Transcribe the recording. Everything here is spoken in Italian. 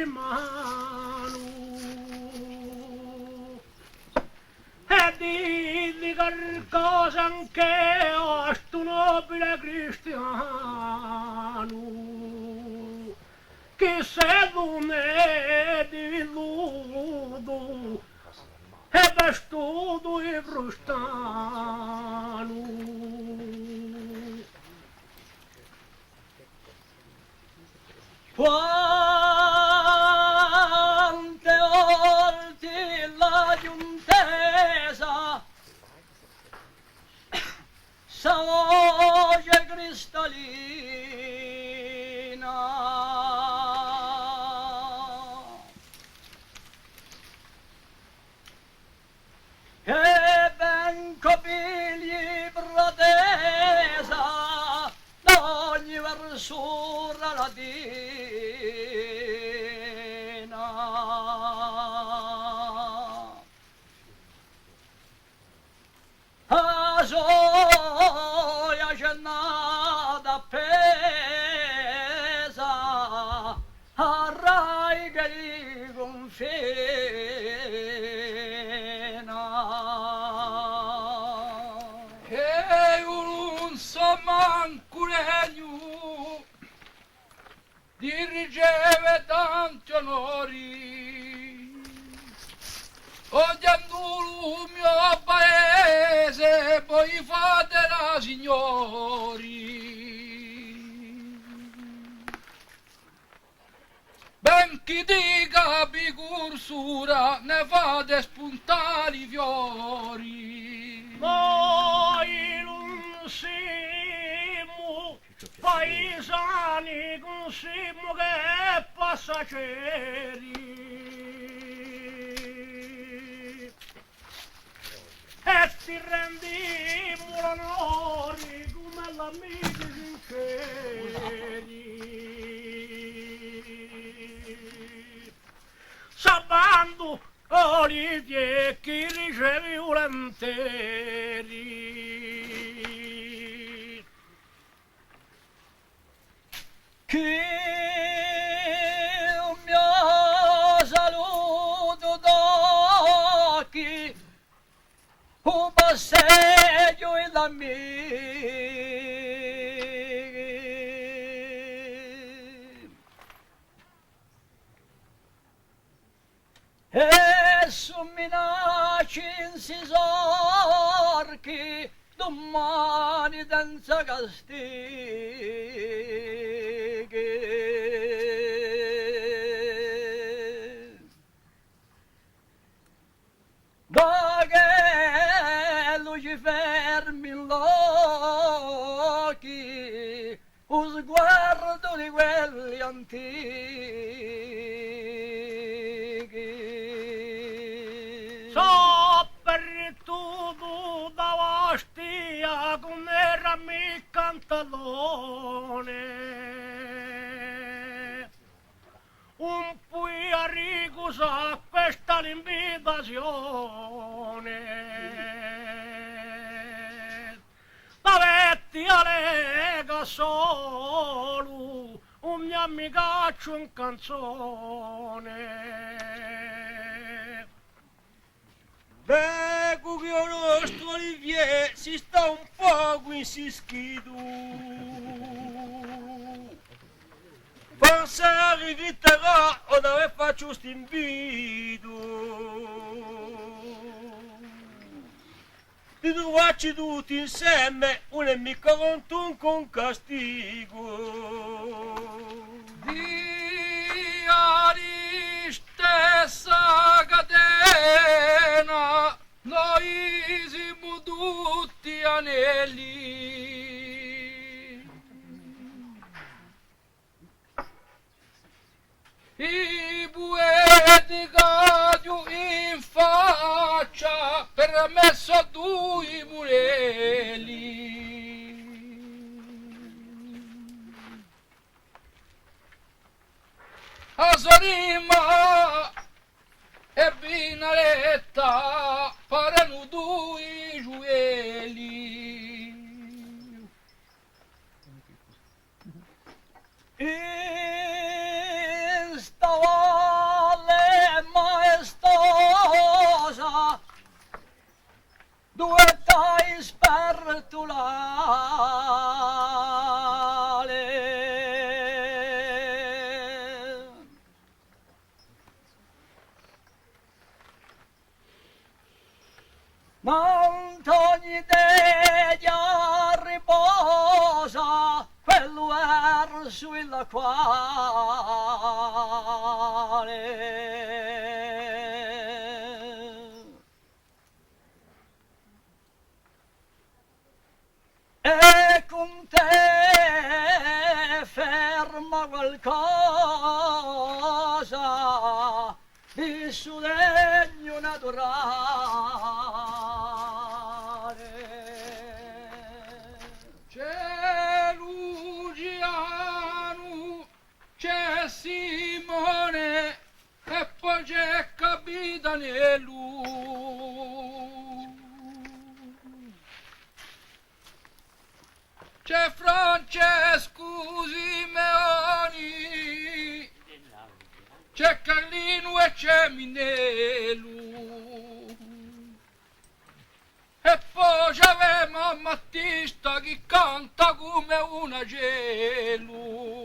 manu e di qualcosa anche a sto nobile cristiano che se non è di ludo e vestuto e frustano. Quante volte la giuntesa sa voce cristallina e ben copigli pratesa d'ogni versura latina a soia c'è nata appesa a rai che gli confina e non so manco regno di riceve tanti onori odiando il mio paese poi fate la signori ben chi dica bicursura ne fate spuntare i fiori noi non siamo paesani non siamo che passaggeri e ti rendimmo l'onore come l'amici sinceri sabando olivier chi ricevi volentieri chi un mio saluto d'occhi un passeggio in da me e su minacci insisorchi domani senza castighi da che Lucifer mi l'occhi un sguardo di quelli antichi so per tutto da ostia con era mi cantalone un pui a ricusa questa l'invitazione davetti a lega solo un mio amicaccio in canzone Ecco che il nostro Olivier si sta un poco insischido. Forse riviterà o dove faccio questo invito. Di trovarci tutti insieme, non è mica con castigo. Via di stessa catena noi siamo tutti anelli i poeti cadio in faccia permesso due murelli a Sarima e Binaretta parano due gioielli in sta sulla quale e con te ferma qualcosa il suo degno naturale. C'è Luciano, c'è Simone e poi c'è Capitanello. C'è Francesco Simeoni, c'è Carlino e c'è Minello. E poi c'avemo Mattista che canta come un agello.